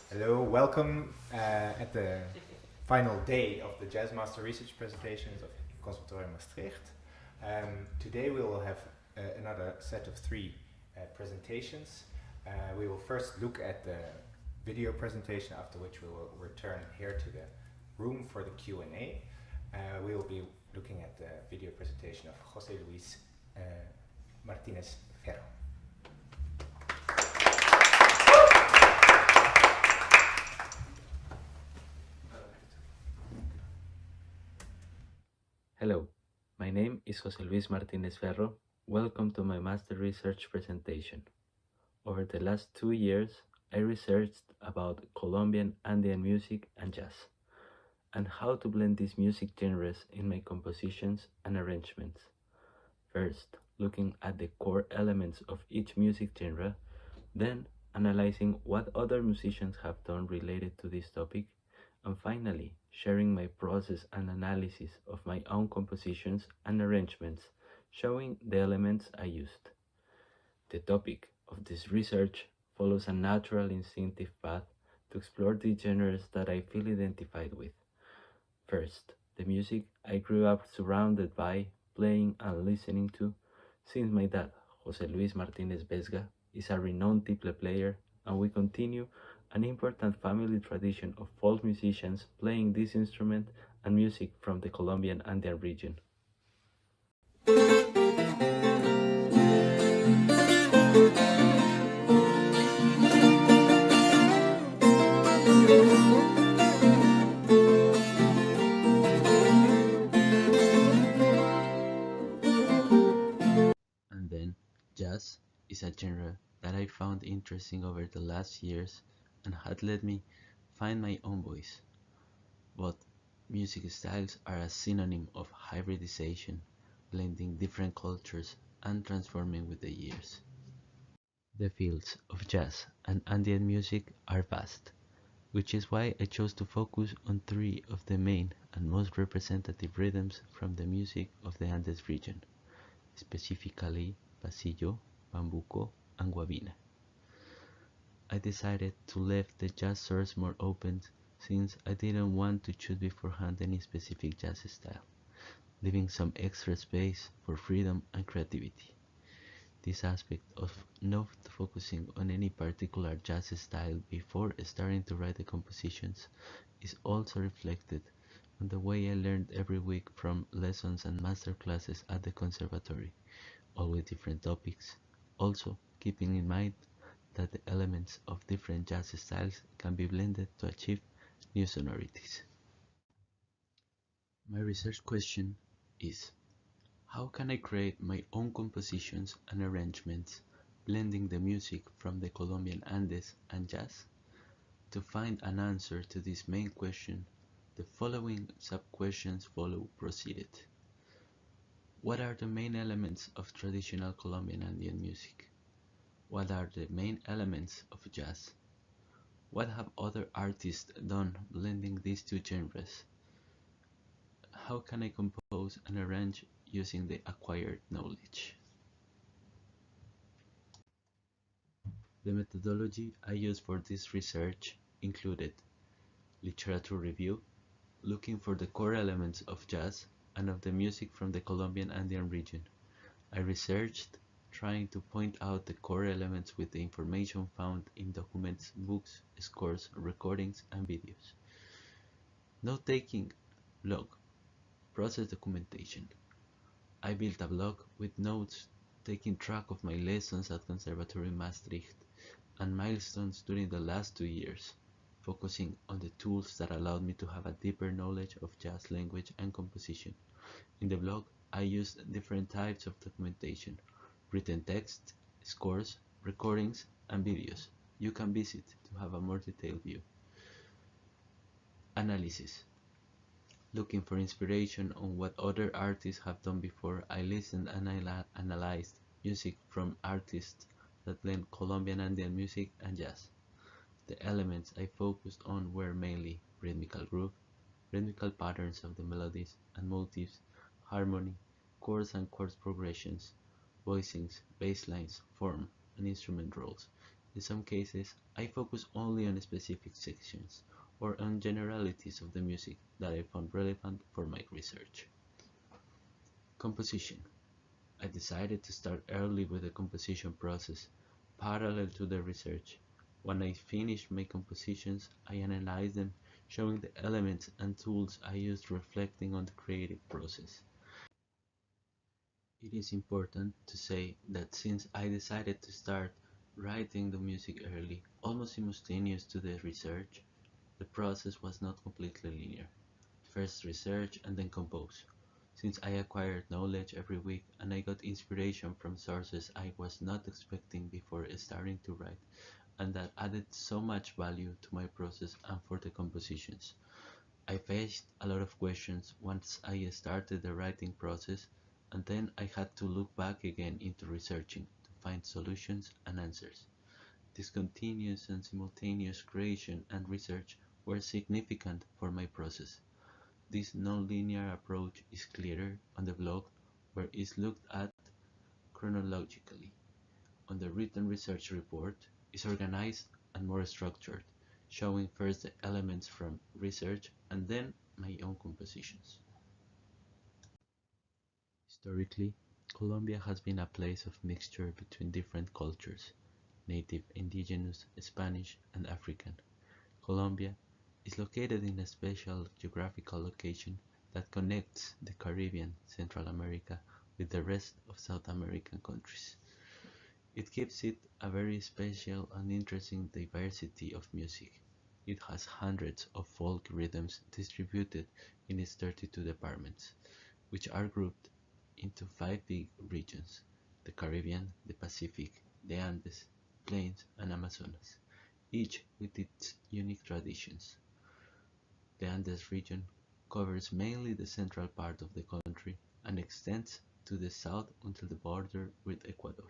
Hello, welcome at the final day of the Jazz Master Research presentations of Conservatorium Maastricht. Today we will have another set of three presentations. We will first look at the video presentation, after which we will return here to the room for the Q&A. We will be looking at the video presentation of José Luis Martínez Ferro. Hello, my name is José Luis Martínez Ferro. Welcome to my master research presentation. Over the last 2 years, I researched about Colombian Andean music and jazz, and how to blend these music genres in my compositions and arrangements. First, looking at the core elements of each music genre, then analyzing what other musicians have done related to this topic, and finally, sharing my process and analysis of my own compositions and arrangements, showing the elements I used. The topic of this research follows a natural instinctive path to explore the genres that I feel identified with. First, the music I grew up surrounded by, playing and listening to, since my dad, José Luis Martínez Vesga, is a renowned tiple player, and we continue an important family tradition of folk musicians playing this instrument and music from the Colombian Andean region. And then, jazz is a genre that I found interesting over the last years and had let me find my own voice. But music styles are a synonym of hybridization, blending different cultures and transforming with the years. The fields of jazz and Andean music are vast, which is why I chose to focus on three of the main and most representative rhythms from the music of the Andes region, specifically pasillo, bambuco, and guabina. I decided to leave the jazz source more open since I didn't want to choose beforehand any specific jazz style, leaving some extra space for freedom and creativity. This aspect of not focusing on any particular jazz style before starting to write the compositions is also reflected on the way I learned every week from lessons and master classes at the conservatory, all with different topics, also keeping in mind that the elements of different jazz styles can be blended to achieve new sonorities. My research question is, how can I create my own compositions and arrangements, blending the music from the Colombian Andes and jazz? To find an answer to this main question, the following sub-questions follow proceeded. What are the main elements of traditional Colombian Andean music? What are the main elements of jazz? What have other artists done blending these two genres? How can I compose and arrange using the acquired knowledge? The methodology I used for this research included literature review, looking for the core elements of jazz and of the music from the Colombian Andean region. I researched, trying to point out the core elements with the information found in documents, books, scores, recordings, and videos. Note-taking blog, process documentation. I built a blog with notes taking track of my lessons at Conservatory Maastricht and milestones during the last 2 years, focusing on the tools that allowed me to have a deeper knowledge of jazz language and composition. In the blog, I used different types of documentation, written text, scores, recordings, and videos. You can visit to have a more detailed view. Analysis. Looking for inspiration on what other artists have done before, I listened and analyzed music from artists that blend Colombian Andean music and jazz. The elements I focused on were mainly rhythmical groove, rhythmical patterns of the melodies and motifs, harmony, chords and chord progressions, voicings, bass lines, form, and instrument roles. In some cases, I focus only on specific sections or on generalities of the music that I found relevant for my research. Composition. I decided to start early with the composition process, parallel to the research. When I finished my compositions, I analyzed them, showing the elements and tools I used reflecting on the creative process. It is important to say that since I decided to start writing the music early, almost simultaneous to the research, the process was not completely linear. First research and then compose. Since I acquired knowledge every week and I got inspiration from sources I was not expecting before starting to write, and that added so much value to my process and for the compositions. I faced a lot of questions once I started the writing process, and then I had to look back again into researching to find solutions and answers. This continuous and simultaneous creation and research were significant for my process. This non-linear approach is clearer on the blog, where it's looked at chronologically. On the written research report, is organized and more structured, showing first the elements from research and then my own compositions. Historically, Colombia has been a place of mixture between different cultures, native, indigenous, Spanish, and African. Colombia is located in a special geographical location that connects the Caribbean, Central America with the rest of South American countries. It gives it a very special and interesting diversity of music. It has hundreds of folk rhythms distributed in its 32 departments, which are grouped into five big regions: the Caribbean, the Pacific, the Andes, Plains, and Amazonas, each with its unique traditions. The Andes region covers mainly the central part of the country and extends to the south until the border with Ecuador.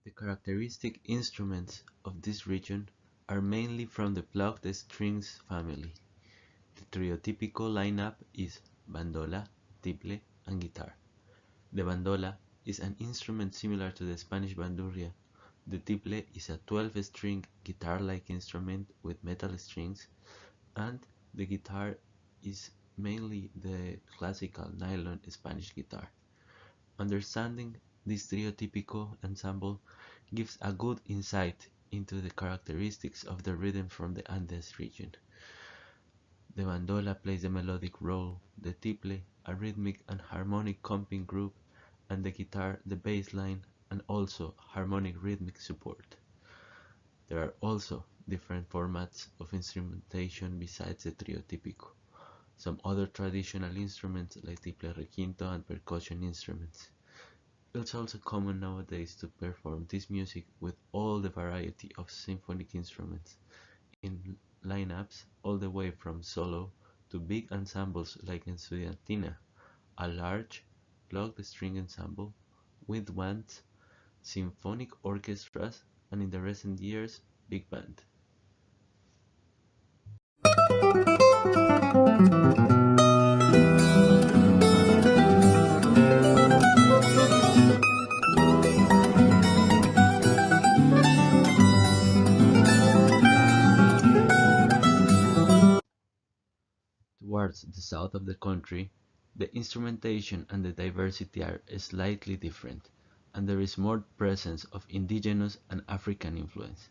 The characteristic instruments of this region are mainly from the plucked strings family. The triotypical lineup is bandola, tiple, and guitar. The bandola is an instrument similar to the Spanish bandurria. The tiple is a 12-string guitar-like instrument with metal strings, and the guitar is mainly the classical nylon Spanish guitar. Understanding this stereotypical ensemble gives a good insight into the characteristics of the rhythm from the Andes region. The bandola plays a melodic role, the tiple a rhythmic and harmonic comping group, and the guitar the bass line and also harmonic rhythmic support. There are also different formats of instrumentation besides the trio típico. Some other traditional instruments like tiple requinto and percussion instruments. It's also common nowadays to perform this music with all the variety of symphonic instruments in lineups all the way from solo to big ensembles like in Estudiantina, a large plucked string ensemble with bands, symphonic orchestras, and in the recent years, big band. Towards the south of the country, the instrumentation and the diversity are slightly different, and there is more presence of indigenous and African influence.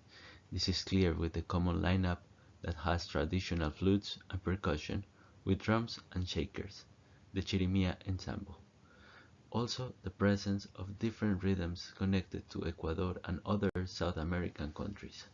This is clear with the common lineup that has traditional flutes and percussion, with drums and shakers, the chirimia ensemble. Also, the presence of different rhythms connected to Ecuador and other South American countries.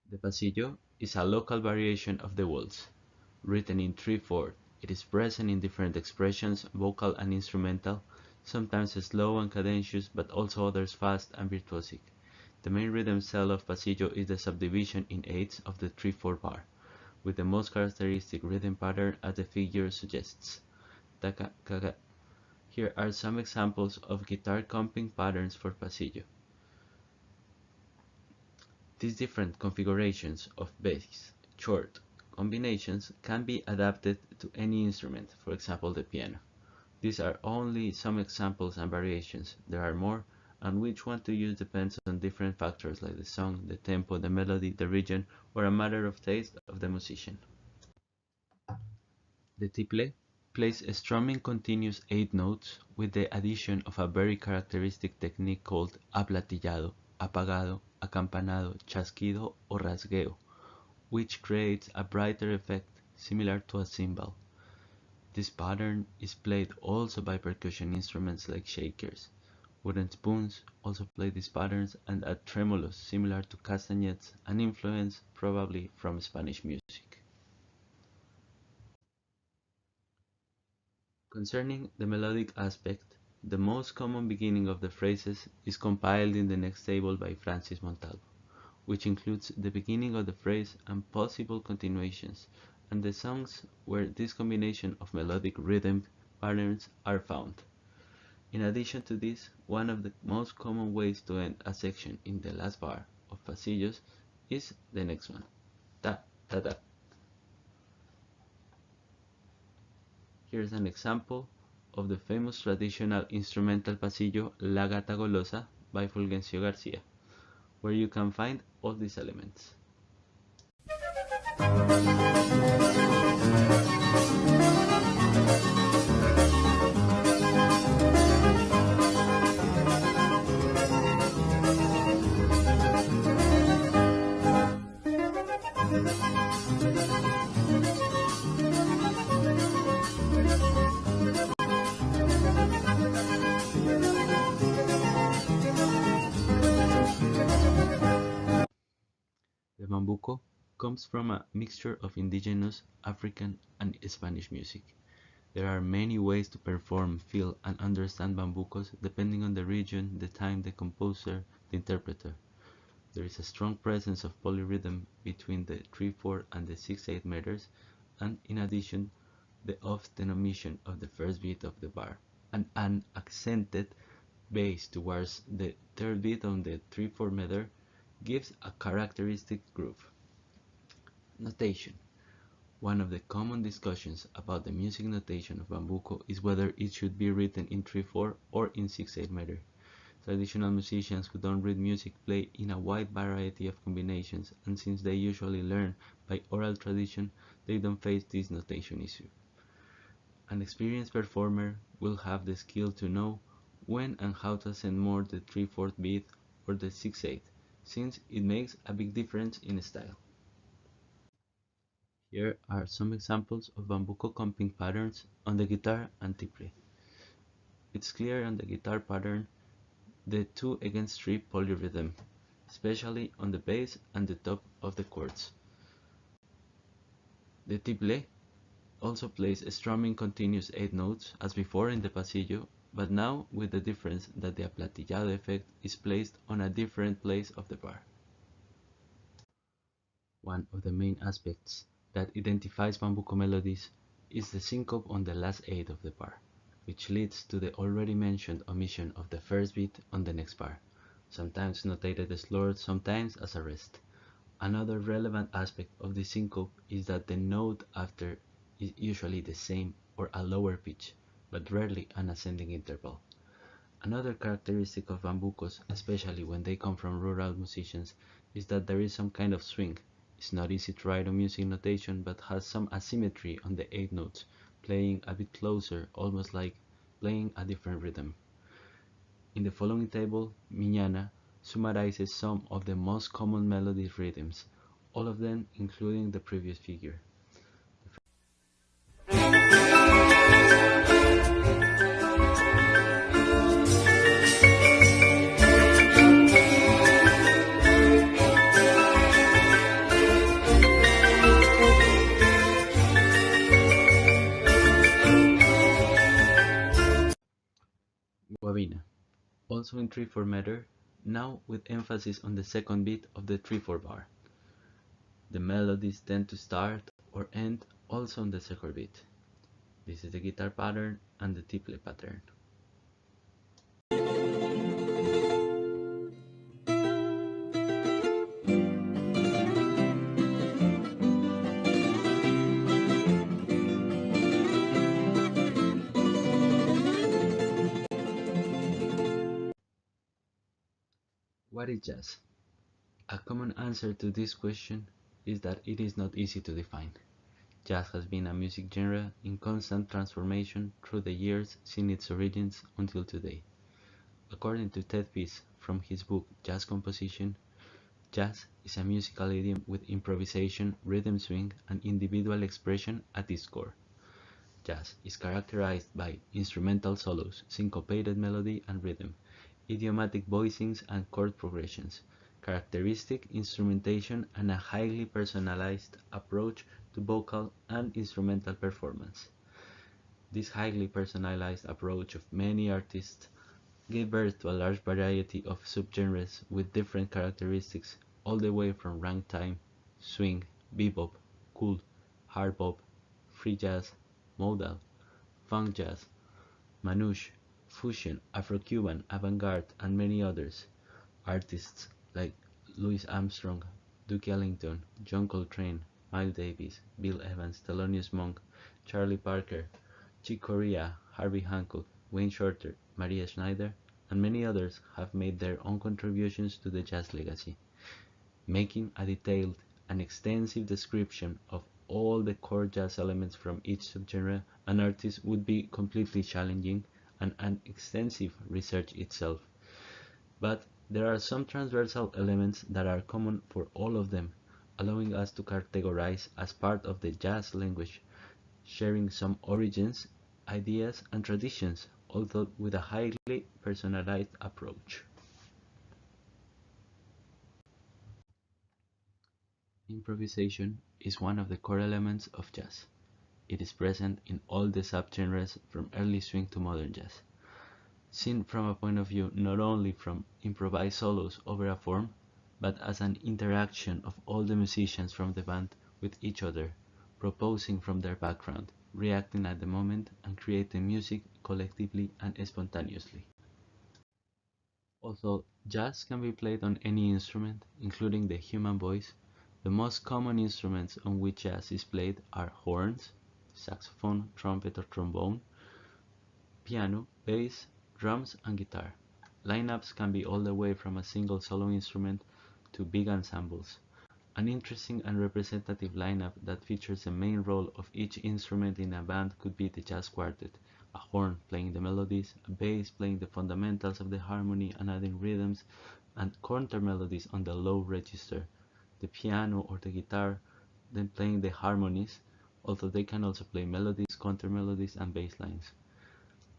The pasillo is a local variation of the waltz, written in 3/4. It is present in different expressions, vocal and instrumental, sometimes slow and cadentious, but also others fast and virtuosic. The main rhythm cell of pasillo is the subdivision in eighths of the 3/4 bar, with the most characteristic rhythm pattern as the figure suggests. taka, kaga. Here are some examples of guitar comping patterns for pasillo. These different configurations of bass, chord combinations can be adapted to any instrument, for example the piano. These are only some examples and variations. There are more, and which one to use depends on different factors like the song, the tempo, the melody, the region, or a matter of taste of the musician. The tiple plays a strumming continuous 8 notes with the addition of a very characteristic technique called aplatillado, apagado, acampanado, chasquido, or rasgueo, which creates a brighter effect similar to a cymbal. This pattern is played also by percussion instruments like shakers. Wooden spoons also play these patterns and add tremolos similar to castanets, an influence probably from Spanish music. Concerning the melodic aspect, the most common beginning of the phrases is compiled in the next table by Francis Montalvo, which includes the beginning of the phrase and possible continuations, and the songs where this combination of melodic rhythm patterns are found. In addition to this, one of the most common ways to end a section in the last bar of pasillos is the next one, ta ta ta. Here's an example of the famous traditional instrumental pasillo La Gata Golosa by Fulgencio Garcia, where you can find all these elements. The bambuco comes from a mixture of indigenous, African, and Spanish music. There are many ways to perform, feel, and understand bambucos depending on the region, the time, the composer, the interpreter. There is a strong presence of polyrhythm between the 3/4 and the 6/8 meters, and in addition, the often omission of the first beat of the bar, and an accented bass towards the third beat on the 3/4 meter gives a characteristic groove. Notation. One of the common discussions about the music notation of bambuco is whether it should be written in 3/4 or in 6/8 meter. Traditional musicians who don't read music play in a wide variety of combinations, and since they usually learn by oral tradition, they don't face this notation issue. An experienced performer will have the skill to know when and how to ascend more the 3/4 beat or the 6/8, since it makes a big difference in style. Here are some examples of bambuco comping patterns on the guitar and tiple. It's clear on the guitar pattern the 2/3 polyrhythm, especially on the bass and the top of the chords. The tiple also plays a strumming continuous 8 notes as before in the pasillo, but now with the difference that the aplatillado effect is placed on a different place of the bar. One of the main aspects that identifies bambuco melodies is the syncope on the last 8 of the bar, which leads to the already mentioned omission of the first beat on the next bar, sometimes notated as slurred, sometimes as a rest. Another relevant aspect of the syncope is that the note after is usually the same or a lower pitch, but rarely an ascending interval. Another characteristic of bambucos, especially when they come from rural musicians, is that there is some kind of swing. It's not easy to write on music notation, but has some asymmetry on the 8 notes, playing a bit closer, almost like playing a different rhythm. In the following table, Miñana summarizes some of the most common melody rhythms, all of them including the previous figure. Guabina, also in 3/4 meter, now with emphasis on the second beat of the 3/4 bar. The melodies tend to start or end also on the second beat. This is the guitar pattern and the tiple pattern. What is jazz? A common answer to this question is that it is not easy to define. Jazz has been a music genre in constant transformation through the years since its origins until today. According to Ted Pease from his book Jazz Composition, jazz is a musical idiom with improvisation, rhythm swing, and individual expression at its core. Jazz is characterized by instrumental solos, syncopated melody and rhythm, idiomatic voicings and chord progressions, characteristic instrumentation, and a highly personalized approach to vocal and instrumental performance. This highly personalized approach of many artists gave birth to a large variety of subgenres with different characteristics, all the way from ragtime, swing, bebop, cool, hard bop, free jazz, modal, funk jazz, manouche, fusion, Afro-Cuban, avant-garde, and many others. Artists like Louis Armstrong, Duke Ellington, John Coltrane, Miles Davis, Bill Evans, Thelonious Monk, Charlie Parker, Chick Corea, Herbie Hancock, Wayne Shorter, Maria Schneider, and many others have made their own contributions to the jazz legacy. Making a detailed and extensive description of all the core jazz elements from each subgenre and artist would be completely challenging and an extensive research itself. But there are some transversal elements that are common for all of them, allowing us to categorize as part of the jazz language, sharing some origins, ideas, and traditions, although with a highly personalized approach. Improvisation is one of the core elements of jazz. It is present in all the subgenres from early swing to modern jazz. Seen from a point of view not only from improvised solos over a form, but as an interaction of all the musicians from the band with each other, proposing from their background, reacting at the moment, and creating music collectively and spontaneously. Although jazz can be played on any instrument, including the human voice, the most common instruments on which jazz is played are horns, saxophone, trumpet or trombone, piano, bass, drums, and guitar. Lineups can be all the way from a single solo instrument to big ensembles. An interesting and representative lineup that features the main role of each instrument in a band could be the jazz quartet, a horn playing the melodies, a bass playing the fundamentals of the harmony and adding rhythms and counter melodies on the low register, the piano or the guitar then playing the harmonies, although they can also play melodies, counter melodies, and bass lines.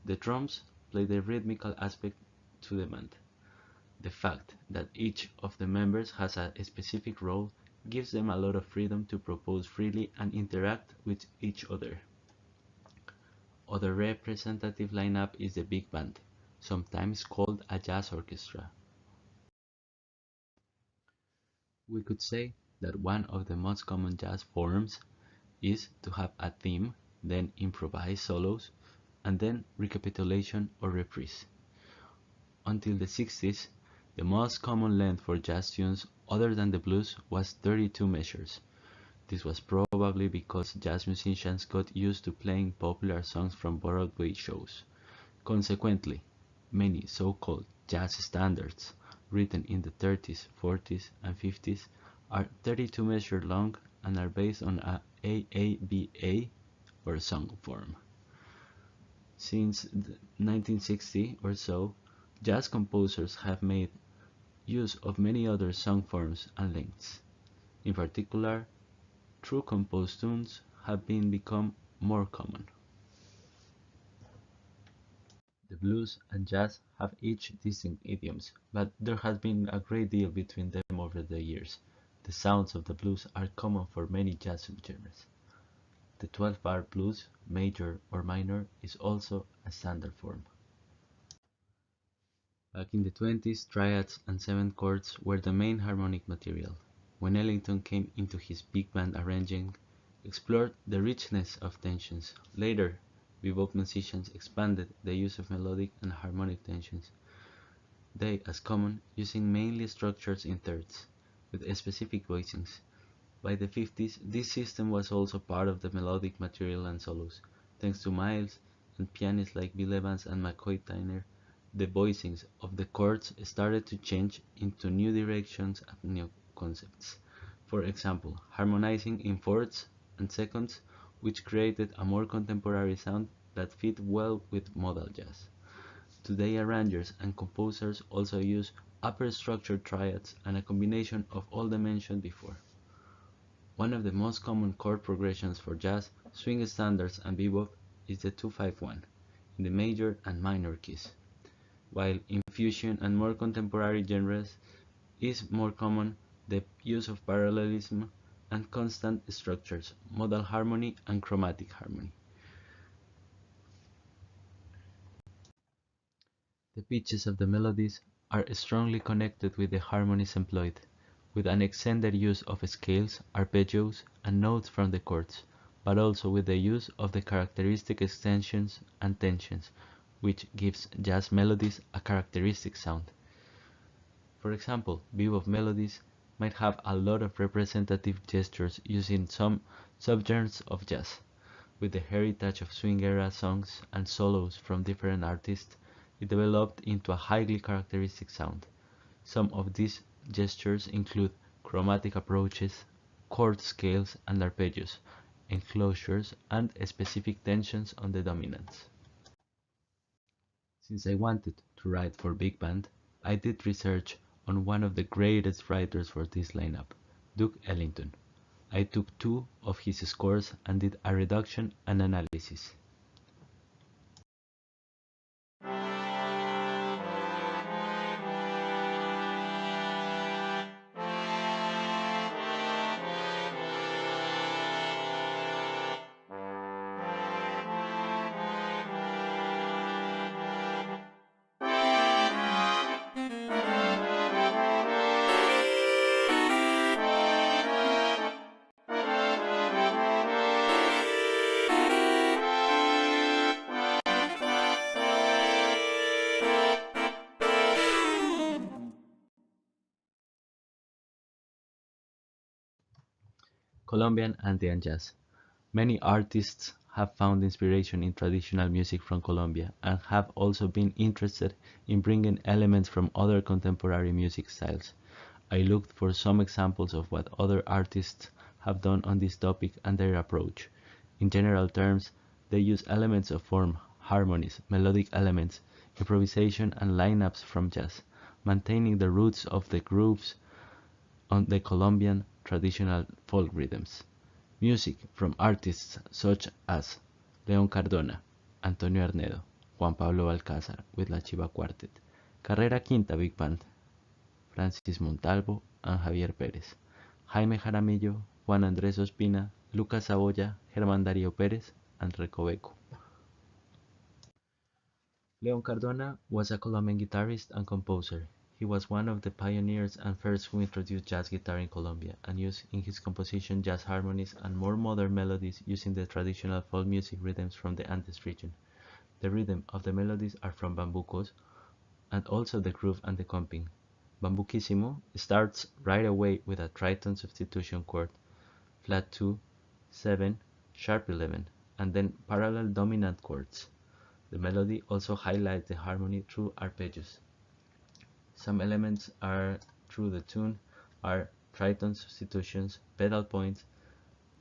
The drums play the rhythmical aspect to the band. The fact that each of the members has a specific role gives them a lot of freedom to propose freely and interact with each other. Other representative lineup is the big band, sometimes called a jazz orchestra. We could say that one of the most common jazz forms is to have a theme, then improvise solos, and then recapitulation or reprise. Until the 60s, the most common length for jazz tunes other than the blues was 32 measures. This was probably because jazz musicians got used to playing popular songs from Broadway shows. Consequently, many so-called jazz standards written in the 30s, 40s, and 50s are 32 measure long and are based on a AABA or song form. Since 1960 or so, jazz composers have made use of many other song forms and lengths. In particular, true composed tunes have become more common. The blues and jazz have each distinct idioms, but there has been a great deal between them over the years. The sounds of the blues are common for many jazz subgenres. The 12-bar blues, major or minor, is also a standard form. Back in the 20s, triads and seventh chords were the main harmonic material. When Ellington came into his big band arranging, explored the richness of tensions. Later, bebop musicians expanded the use of melodic and harmonic tensions. They, as common, using mainly structures in thirds, with specific voicings. By the 50s, this system was also part of the melodic material and solos. Thanks to Miles and pianists like Bill Evans and McCoy Tyner, the voicings of the chords started to change into new directions and new concepts. For example, harmonizing in fourths and seconds, which created a more contemporary sound that fit well with modal jazz. Today arrangers and composers also use upper structure triads and a combination of all the mentioned before. One of the most common chord progressions for jazz, swing standards, and bebop is the 2-5-1 in the major and minor keys, while in fusion and more contemporary genres is more common the use of parallelism and constant structures, modal harmony, and chromatic harmony. The pitches of the melodies are strongly connected with the harmonies employed, with an extended use of scales, arpeggios, and notes from the chords, but also with the use of the characteristic extensions and tensions, which gives jazz melodies a characteristic sound. For example, bebop melodies might have a lot of representative gestures using some subgenres of jazz. With the heritage of swing-era songs and solos from different artists, it developed into a highly characteristic sound. Some of these gestures include chromatic approaches, chord scales and arpeggios, enclosures, and specific tensions on the dominants. Since I wanted to write for big band, I did research on one of the greatest writers for this lineup, Duke Ellington. I took 2 of his scores and did a reduction and analysis. Colombian Andean jazz. Many artists have found inspiration in traditional music from Colombia and have also been interested in bringing elements from other contemporary music styles. I looked for some examples of what other artists have done on this topic and their approach. In general terms, they use elements of form, harmonies, melodic elements, improvisation and lineups from jazz, maintaining the roots of the grooves on the Colombian traditional folk rhythms. Music from artists such as León Cardona, Antonio Arnedo, Juan Pablo Balcázar with La Chiva Quartet, Carrera Quinta Big Band, Francis Montalvo and Javier Pérez, Jaime Jaramillo, Juan Andrés Ospina, Lucas Saboya, Germán Darío Pérez, and Recoveco. León Cardona was a Colombian guitarist and composer. He was one of the pioneers and first who introduced jazz guitar in Colombia and used in his composition jazz harmonies and more modern melodies using the traditional folk music rhythms from the Andes region. The rhythm of the melodies are from bambucos and also the groove and the comping. Bambuquísimo starts right away with a tritone substitution chord, flat 2, 7, sharp 11, and then parallel dominant chords. The melody also highlights the harmony through arpeggios. Some elements are through the tune are tritone substitutions, pedal points,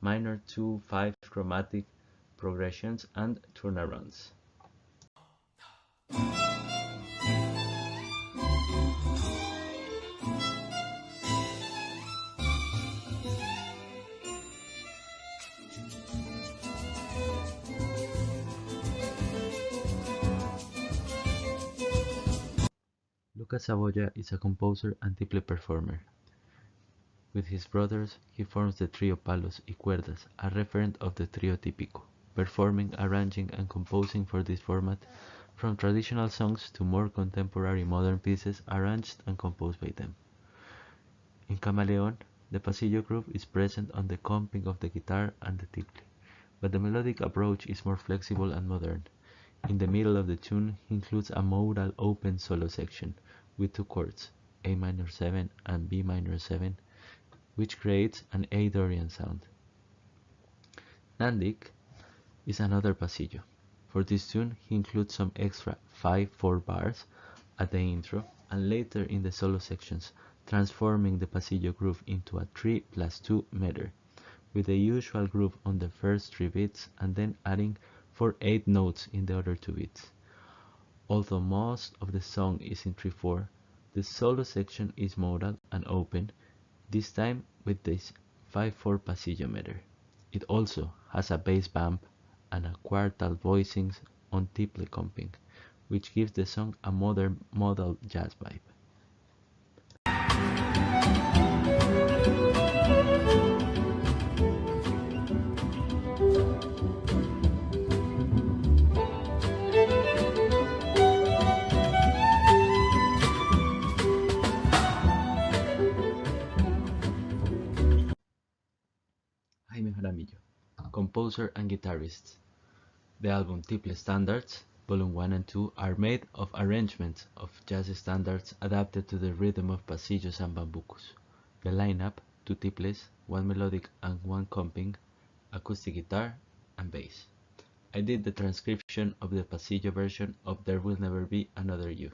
minor 2-5 chromatic progressions, and turnarounds. Lucas Saboya is a composer and tiple performer. With his brothers, he forms the trio Palos y Cuerdas, a referent of the trio típico, performing, arranging, and composing for this format, from traditional songs to more contemporary modern pieces arranged and composed by them. In Camaleón, the pasillo groove is present on the comping of the guitar and the tiple, but the melodic approach is more flexible and modern. In the middle of the tune, he includes a modal open solo section with two chords, A minor 7 and B minor 7, which creates an A Dorian sound. Nandik is another pasillo. For this tune, he includes some extra 5/4 bars at the intro and later in the solo sections, transforming the pasillo groove into a 3+2 meter, with the usual groove on the first 3 beats and then adding 4/8 notes in the other 2 beats. Although most of the song is in 3/4, the solo section is modal and open, this time with this 5/4 pasillo meter. It also has a bass bump and a quartal voicings on triple comping, which gives the song a modern modal jazz vibe. Jaime Jaramillo, composer and guitarist. The album Triple Standards, Volume 1 and 2, are made of arrangements of jazz standards adapted to the rhythm of pasillos and bambucos. The lineup, 2 triples, 1 melodic and 1 comping, acoustic guitar, and bass. I did the transcription of the pasillo version of There Will Never Be Another You.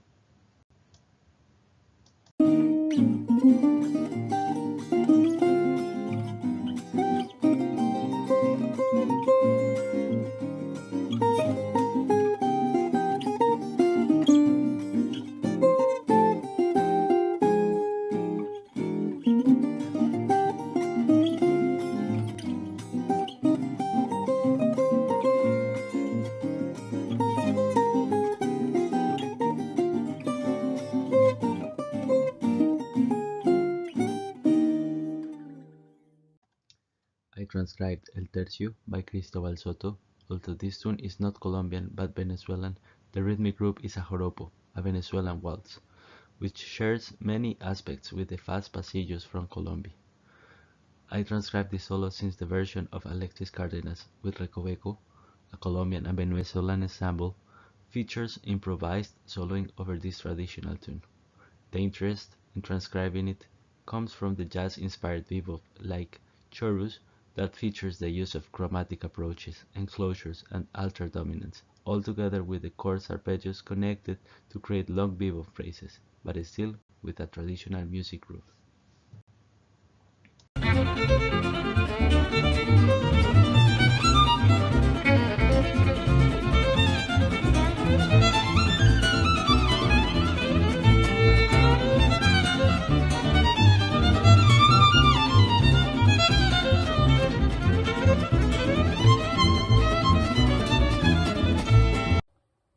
I transcribed El Tercio by Cristobal Soto. Although this tune is not Colombian but Venezuelan, the rhythmic group is a joropo, a Venezuelan waltz, which shares many aspects with the fast pasillos from Colombia. I transcribed this solo since the version of Alexis Cardenas with Recoveco, a Colombian and Venezuelan ensemble, features improvised soloing over this traditional tune. The interest in transcribing it comes from the jazz-inspired bebop like chorus that features the use of chromatic approaches, enclosures, and altered dominants, all together with the chords arpeggios connected to create long bebop phrases, but still with a traditional music groove.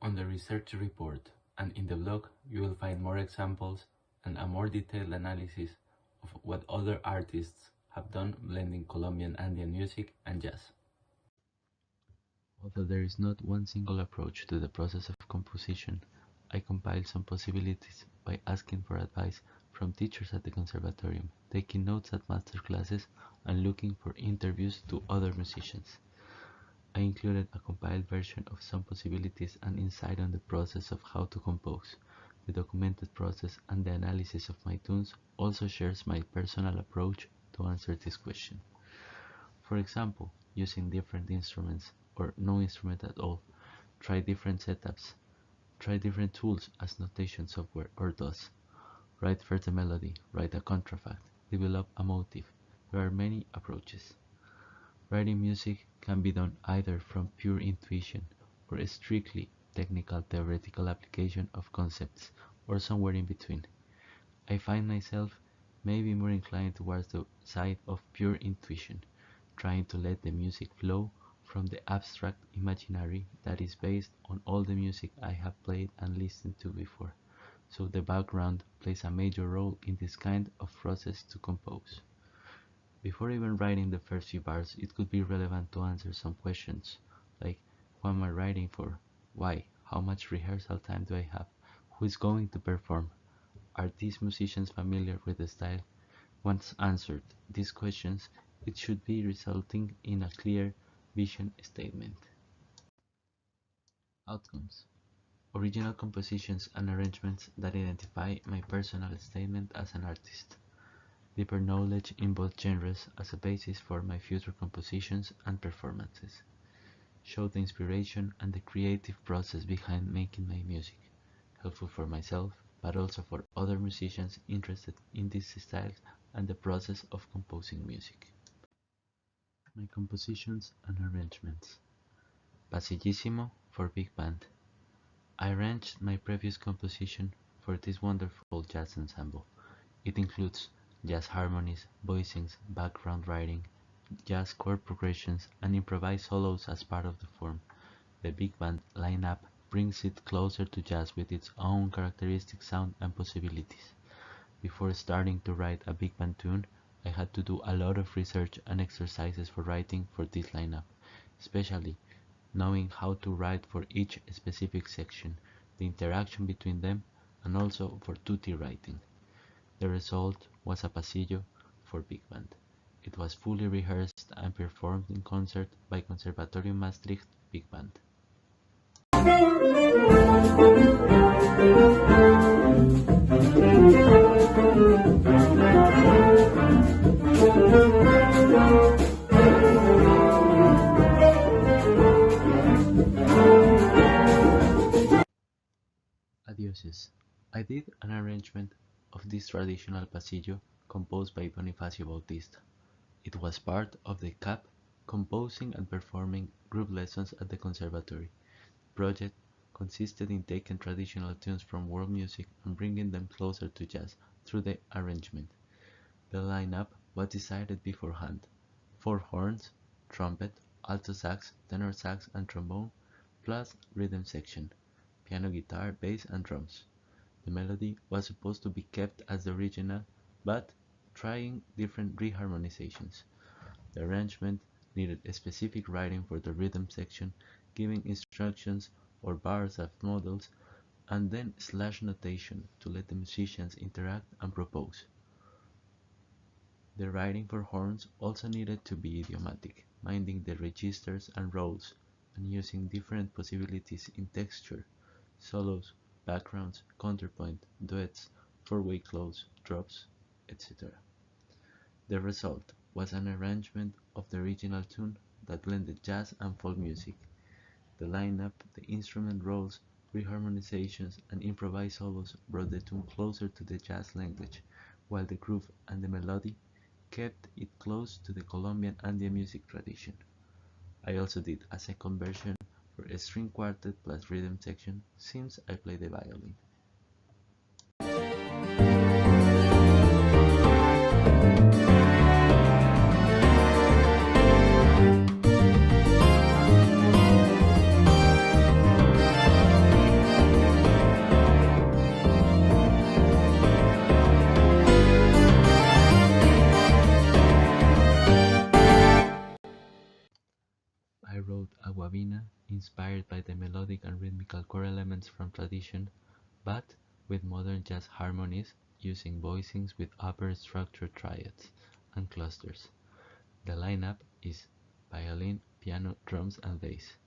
On the research report and in the blog, you will find more examples and a more detailed analysis of what other artists have done blending Colombian Andean music and jazz. Although there is not one single approach to the process of composition, I compiled some possibilities by asking for advice from teachers at the conservatorium, taking notes at master classes, and looking for interviews to other musicians. I included a compiled version of some possibilities and insight on the process of how to compose. The documented process and the analysis of my tunes also shares my personal approach to answer this question. For example, using different instruments or no instrument at all, try different setups, try different tools as notation software or DOS. Write first a melody, write a contrafact, develop a motif. There are many approaches. Writing music can be done either from pure intuition or a strictly technical theoretical application of concepts, or somewhere in between. I find myself maybe more inclined towards the side of pure intuition, trying to let the music flow from the abstract imaginary that is based on all the music I have played and listened to before, so the background plays a major role in this kind of process to compose. Before even writing the first few bars, it could be relevant to answer some questions, like who am I writing for? Why? How much rehearsal time do I have? Who is going to perform? Are these musicians familiar with the style? Once answered these questions, it should be resulting in a clear Vision statement. Outcomes. Original compositions and arrangements that identify my personal statement as an artist. Deeper knowledge in both genres as a basis for my future compositions and performances. Show the inspiration and the creative process behind making my music, helpful for myself, but also for other musicians interested in these styles and the process of composing music. My compositions and arrangements. Passillissimo for big band. I arranged my previous composition for this wonderful jazz ensemble. It includes jazz harmonies, voicings, background writing, jazz chord progressions, and improvised solos as part of the form. The big band lineup brings it closer to jazz with its own characteristic sound and possibilities. Before starting to write a big band tune, I had to do a lot of research and exercises for writing for this lineup, especially knowing how to write for each specific section, the interaction between them, and also for tutti writing. The result was a pasillo for big band. It was fully rehearsed and performed in concert by Conservatorium Maastricht Big Band. Adioses. I did an arrangement of this traditional pasillo composed by Bonifacio Bautista. It was part of the CAP composing and performing group lessons at the conservatory. The project consisted in taking traditional tunes from world music and bringing them closer to jazz through the arrangement. The lineup was decided beforehand: 4 horns, trumpet, alto sax, tenor sax and trombone, plus rhythm section, piano, guitar, bass and drums. The melody was supposed to be kept as the original, but trying different reharmonizations. The arrangement needed a specific writing for the rhythm section, giving instructions or bars as models, and then slash notation to let the musicians interact and propose. The writing for horns also needed to be idiomatic, minding the registers and roles, and using different possibilities in texture, solos, backgrounds, counterpoint, duets, four-way close, drops, etc. The result was an arrangement of the original tune that blended jazz and folk music. The lineup, the instrument roles, reharmonizations, and improvised solos brought the tune closer to the jazz language, while the groove and the melody kept it close to the Colombian Andean music tradition. I also did a second version for a string quartet plus rhythm section since I play the violin. I wrote a guabina inspired by the melodic and rhythmical core elements from tradition, but with modern jazz harmonies using voicings with upper structure triads and clusters. The lineup is violin, piano, drums, and bass.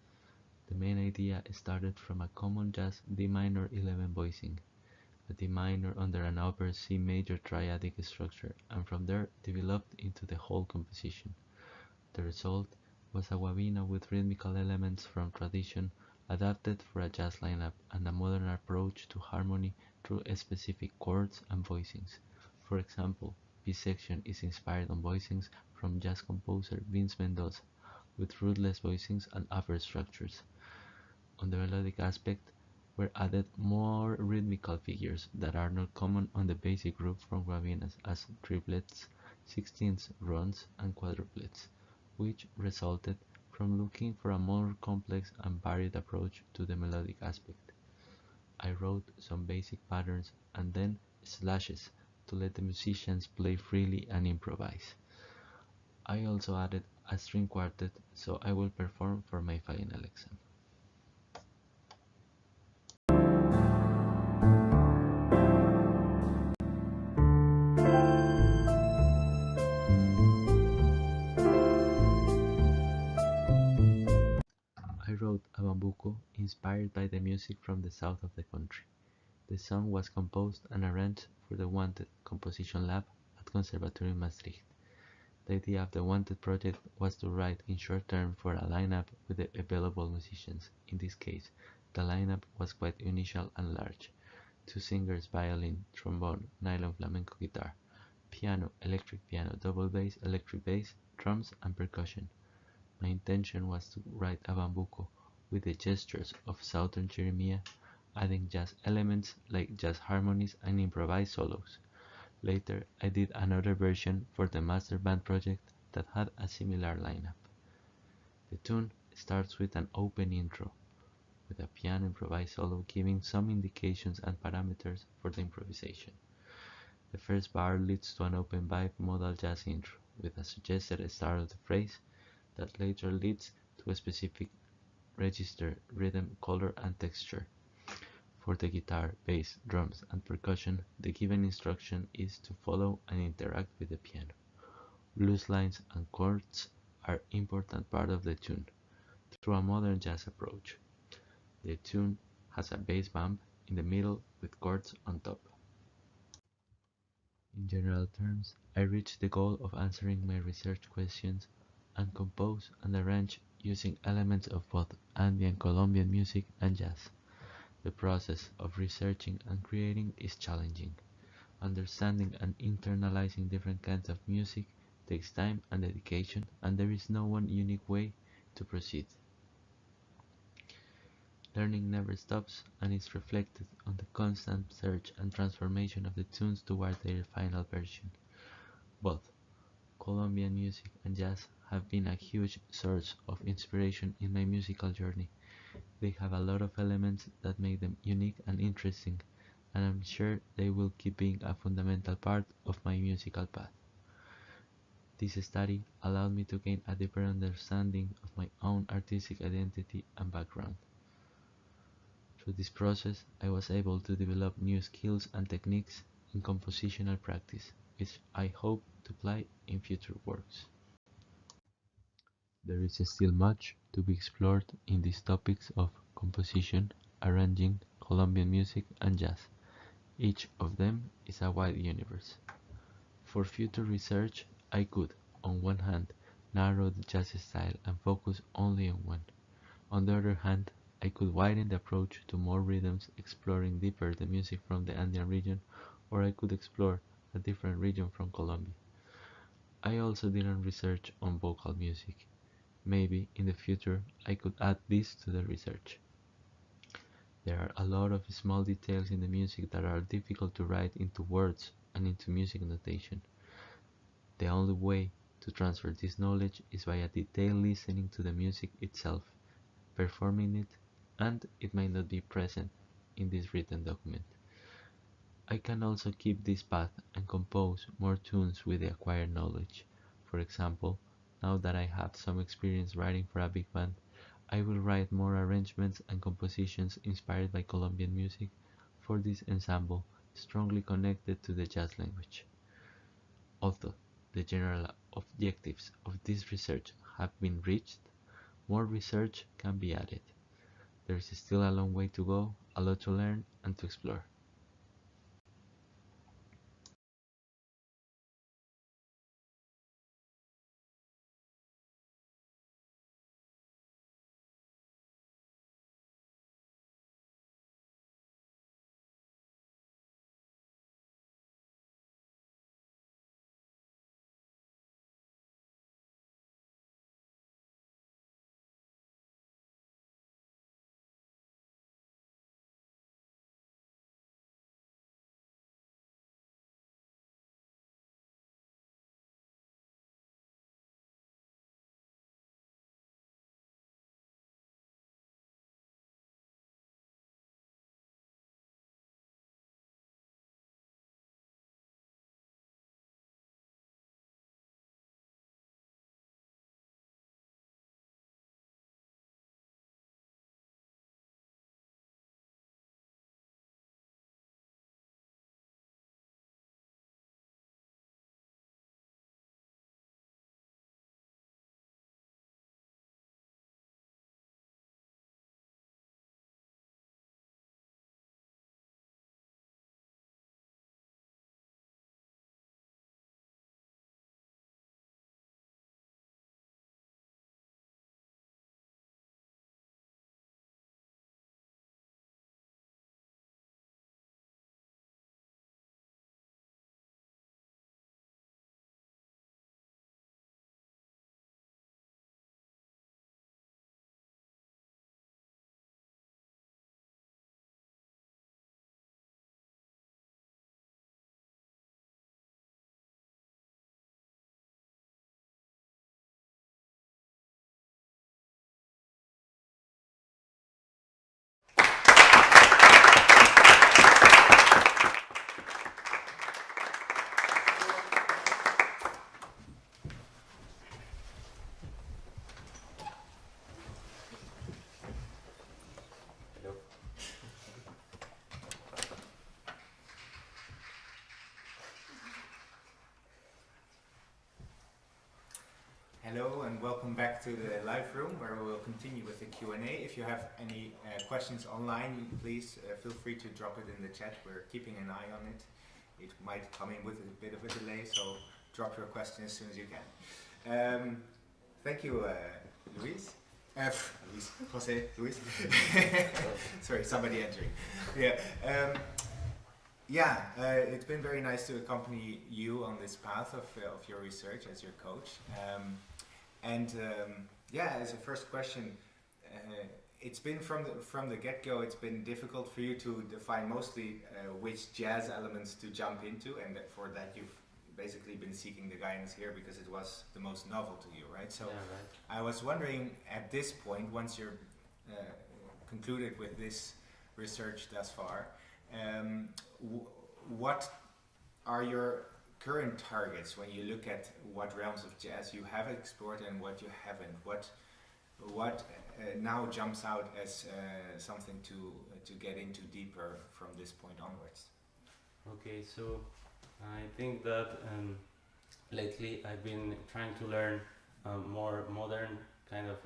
The main idea started from a common jazz D minor 11 voicing, a D minor under an upper C major triadic structure, and from there developed into the whole composition. The result was a guabina with rhythmical elements from tradition adapted for a jazz lineup and a modern approach to harmony through specific chords and voicings. For example, this section is inspired on voicings from jazz composer Vince Mendoza, with rootless voicings and upper structures. On the melodic aspect were added more rhythmical figures that are not common on the basic group from guabinas as triplets, sixteenths, runs, and quadruplets, which resulted from looking for a more complex and varied approach to the melodic aspect. I wrote some basic patterns and then slashes to let the musicians play freely and improvise. I also added a string quartet, so I will perform for my final exam. inspired by the music from the south of the country. The song was composed and arranged for the Wanted Composition Lab at Conservatorium Maastricht. The idea of the Wanted project was to write in short term for a lineup with the available musicians. In this case, the lineup was quite initial and large. 2 singers, violin, trombone, nylon flamenco guitar, piano, electric piano, double bass, electric bass, drums, and percussion. My intention was to write a bambuco with the gestures of Southern Jeremiah, adding jazz elements like jazz harmonies and improvised solos. Later, I did another version for the master band project that had a similar lineup. The tune starts with an open intro, with a piano improvised solo giving some indications and parameters for the improvisation. The first bar leads to an open vibe modal jazz intro, with a suggested start of the phrase that later leads to a specific register, rhythm, color, and texture. For the guitar, bass, drums, and percussion, the given instruction is to follow and interact with the piano. Blues lines and chords are important part of the tune, through a modern jazz approach. The tune has a bass bump in the middle with chords on top. In general terms, I reached the goal of answering my research questions and compose and arrange using elements of both Andean Colombian music and jazz. The process of researching and creating is challenging. Understanding and internalizing different kinds of music takes time and dedication, and there is no one unique way to proceed. Learning never stops and is reflected on the constant search and transformation of the tunes toward their final version. Both Colombian music and jazz have been a huge source of inspiration in my musical journey. They have a lot of elements that make them unique and interesting, and I'm sure they will keep being a fundamental part of my musical path. This study allowed me to gain a deeper understanding of my own artistic identity and background. Through this process, I was able to develop new skills and techniques in compositional practice, which I hope to apply in future works. There is still much to be explored in these topics of composition, arranging, Colombian music, and jazz. Each of them is a wide universe. For future research, I could, on one hand, narrow the jazz style and focus only on one. On the other hand, I could widen the approach to more rhythms, exploring deeper the music from the Andean region, or I could explore a different region from Colombia. I also didn't research on vocal music. Maybe in the future I could add this to the research. There are a lot of small details in the music that are difficult to write into words and into music notation. The only way to transfer this knowledge is by a detailed listening to the music itself, performing it, and it might not be present in this written document. I can also keep this path and compose more tunes with the acquired knowledge. For example, now that I have some experience writing for a big band, I will write more arrangements and compositions inspired by Colombian music for this ensemble, strongly connected to the jazz language. Although the general objectives of this research have been reached, more research can be added. There is still a long way to go, a lot to learn and to explore. Hello and welcome back to the live room where we will continue with the Q&A. If you have any questions online, please feel free to drop it in the chat. We're keeping an eye on it. It might come in with a bit of a delay, so drop your question as soon as you can. Thank you, Luis. José, Luis. Sorry, somebody entering. It's been very nice to accompany you on this path of your research as your coach. As a first question, it's been from the get-go, it's been difficult for you to define mostly which jazz elements to jump into, and for that you've basically been seeking the guidance here because it was the most novel to you, right? So I was wondering at this point, once you're concluded with this research thus far, what are your current targets when you look at what realms of jazz you have explored and what you haven't? What now jumps out as something to get into deeper from this point onwards? Okay, so I think that lately I've been trying to learn more modern kind of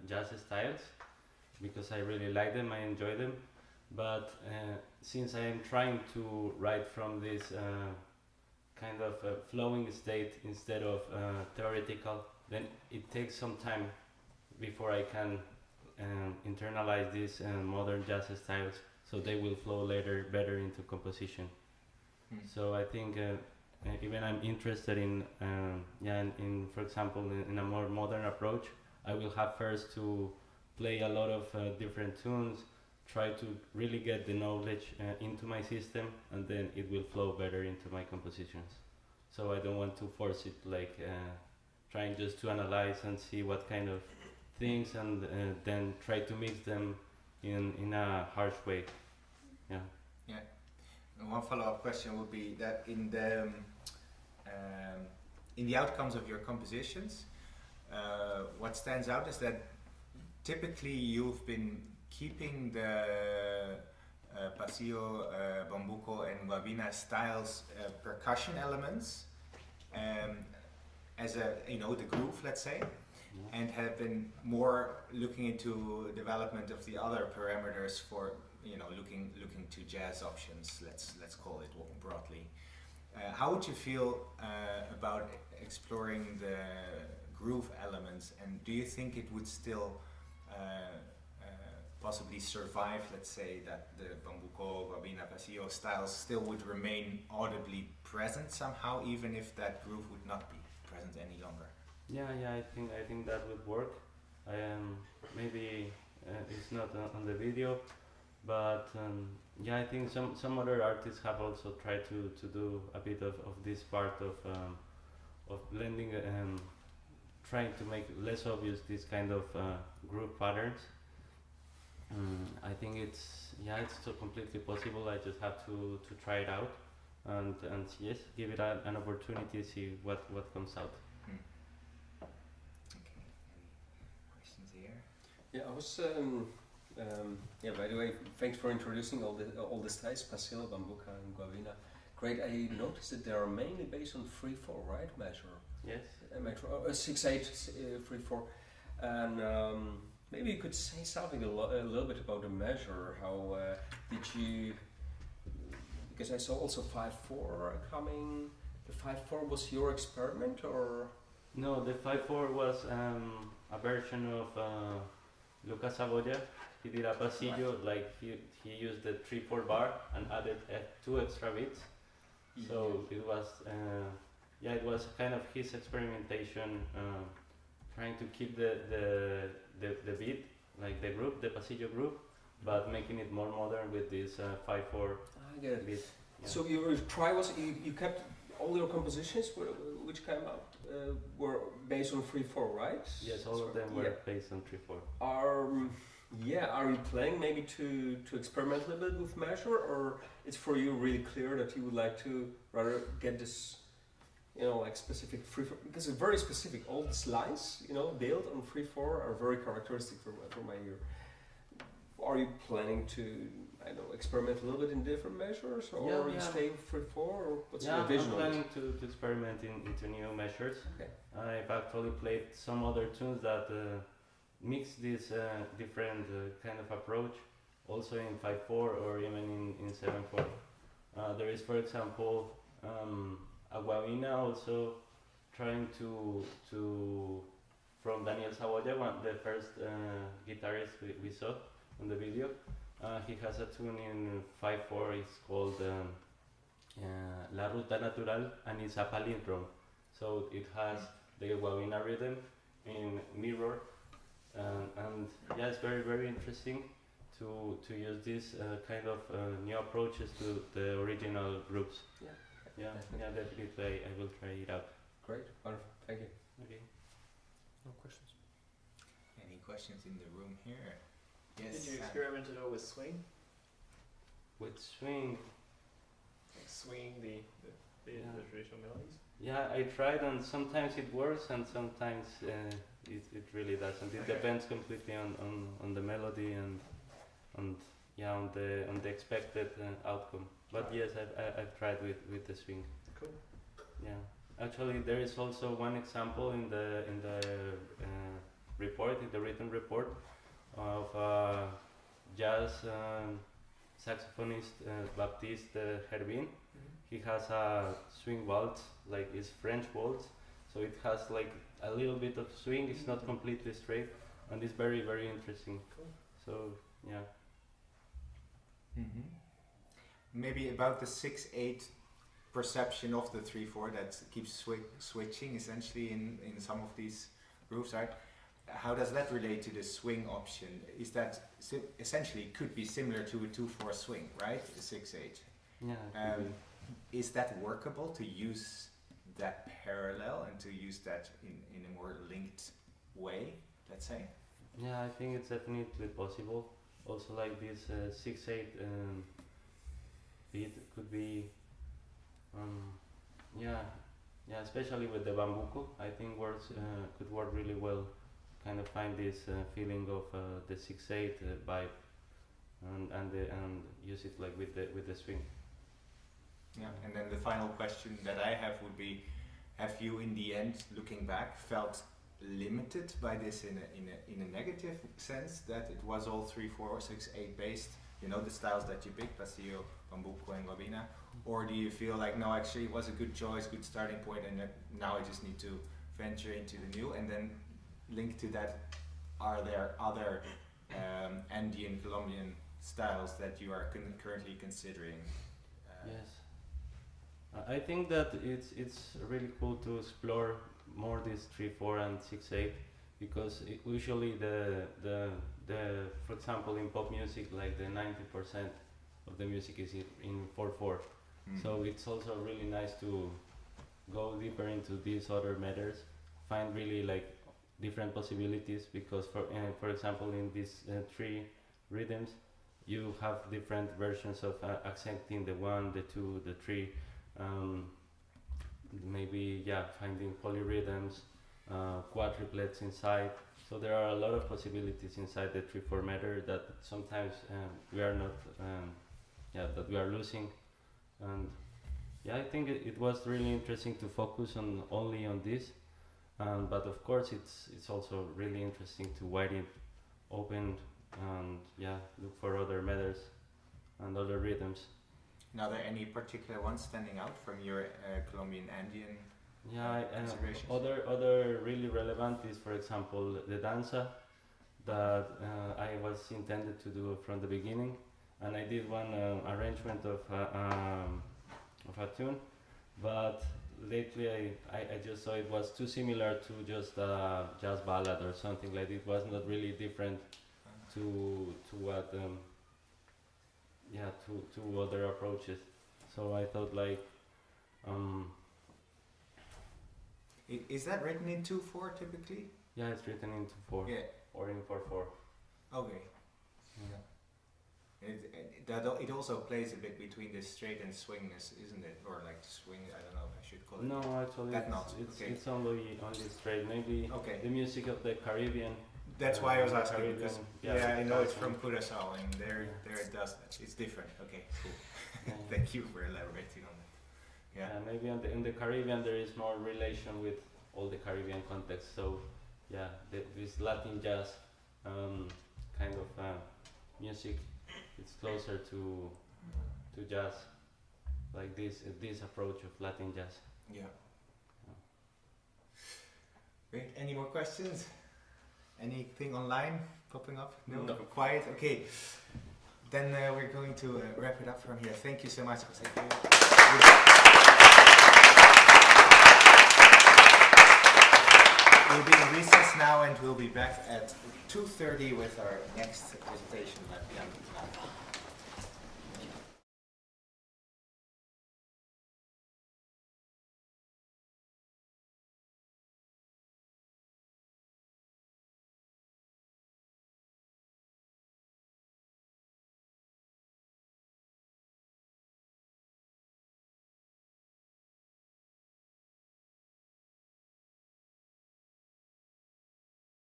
jazz styles because I really like them, I enjoy them. But since I am trying to write from this kind of flowing state instead of theoretical, then it takes some time before I can internalize these modern jazz styles, so they will flow later better into composition. So I think even I'm interested in for example, in a more modern approach, I will have first to play a lot of different tunes, try to really get the knowledge into my system, and then it will flow better into my compositions. So I don't want to force it, like trying just to analyze and see what kind of things, and then try to mix them in a harsh way. Yeah. And one follow-up question would be that in the outcomes of your compositions, what stands out is that typically you've been keeping the pasillo, bambuco and guabina styles percussion elements as the groove, let's say, and have been more looking into development of the other parameters for looking to jazz options, let's call it broadly. How would you feel about exploring the groove elements, and do you think it would still possibly survive, let's say, that the bambuco, guabina, pasillo styles still would remain audibly present somehow, even if that groove would not be present any longer? I think that would work. Maybe it's not on the video, but I think some other artists have also tried to do a bit of this part of blending, trying to make less obvious this kind of groove patterns. I think it's so completely possible. I just have to try it out and yes, give it an opportunity, see what comes out. Okay, any questions here? Yeah, I was. By the way, thanks for introducing all the styles, pasillo, bambuca, and guabina. Great. I noticed that they are mainly based on 3/4, right? Measure. Yes. 6/8, 3/4, and maybe you could say something a little bit about the measure. How did you? Because I saw also 5/4 coming. The 5/4 was your experiment, or? No, the 5/4 was a version of Lucas Saboya. He did a pasillo, like he used the 3/4 bar and added 2 extra beats. So it was it was kind of his experimentation, trying to keep the beat, like the group, the pasillo group, but making it more modern with this 5/4 beat. Yeah. So your try was you kept all your compositions which came out were based on 3/4, right? Yes, all of them were based on 3/4. Are you planning maybe to experiment a little bit with measure, or it's for you really clear that you would like to rather get this, like specific 3/4, because it's very specific. All these lines, built on 3/4 are very characteristic for my ear. are you planning to, I don't know, experiment a little bit in different measures, or Yeah, you yeah. stay 3/4, or what's Yeah, your vision I'm on planning it? to experiment into new measures. Okay. I've actually played some other tunes that mix this different kind of approach, also in 5/4 or even in 7/4. There is, for example, Aguavina also trying to from Daniel Saboya, the first guitarist we saw on the video. He has a tune in 5/4. It's called La Ruta Natural, and it's a palindrome. So it has the Aguavina rhythm in mirror, and yeah, it's very interesting to use these kind of new approaches to the original groups. Yeah, definitely I will try it out. Great, wonderful, thank you. Okay. No questions? Any questions in the room here? Yes. Did you experiment at all with swing? With swing, Like swing the traditional melodies? yeah, I tried, and sometimes it works and sometimes it really doesn't. It Okay. depends completely on the melody and yeah, on the expected outcome. But yes, I've tried with the swing. Cool. Yeah, actually, there is also one example in the report, in the written report, of jazz saxophonist Baptiste Herbin. He has a swing waltz, like it's French waltz, so it has like a little bit of swing. It's not completely straight, and it's very interesting. Cool. So yeah. Mm-hmm. Maybe about the 6/8 perception of the 3/4 that keeps switching essentially in some of these grooves, right? How does that relate to the swing option? Is that essentially could be similar to a 2/4 swing, right? The 6/8. Yeah. Is that workable to use that parallel and to use that in a more linked way, let's say? Yeah, I think it's definitely possible. Also, like this 6/8 beat could be, yeah, especially with the bambuco. I think could work really well. Kind of find this feeling of the 6/8 vibe, and use it like with the swing. Yeah. And then the final question that I have would be: have you, in the end, looking back, felt limited by this in a negative sense, that it was all 3/4, 6/8 based? You know, the styles that you picked, Pastillo, Bambuco, and Guabina, or do you feel like no, actually it was a good choice, good starting point, and that now I just need to venture into the new? And then linked to that, are there other Andean, Colombian styles that you are currently considering? Yes, I think that it's really cool to explore more this 3/4 and 6/8, because usually the for example in pop music, like the 90% of the music is in 4/4. So it's also really nice to go deeper into these other matters, find really like different possibilities, because for example in these three rhythms you have different versions of accenting the 1, the 2, the 3, maybe finding polyrhythms, quadruplets inside. So there are a lot of possibilities inside the 3/4 meter that sometimes we are not that we are losing. And I think it was really interesting to focus only on this, but of course it's also really interesting to widen open and look for other meters and other rhythms. Now, are there any particular ones standing out from your Colombian Andean considerations? Other really relevant is, for example, the danza that I was intended to do from the beginning, and I did one arrangement of a tune, but lately I just saw it was too similar to just a jazz ballad or something like it was not really different to what to other approaches. So I thought like Is that written in 2/4 typically? yeah, it's written in 2/4 Yeah. or in 4/4. Okay. Yeah. It also plays a bit between the straight and swingness, isn't it? Or like swing, I don't know if I should call it. No, actually That not, it's okay. it's only straight. Maybe Okay. the music of the Caribbean That's why I was asking, Caribbean, because I know it's from culture. Curaçao, and there it does that. It's different. Okay, cool. Yeah. Thank you for elaborating on that. Yeah. Maybe in the Caribbean there is more relation with all the Caribbean context. So yeah, this Latin jazz kind of music, it's closer to jazz, like this approach of Latin jazz. Yeah. Great. Any more questions? Anything online popping up? No. No. Quiet. Okay. Then we're going to wrap it up from here. Thank you so much, José. We'll be in recess now, and we'll be back at 2:30 with our next presentation by Pian Vane.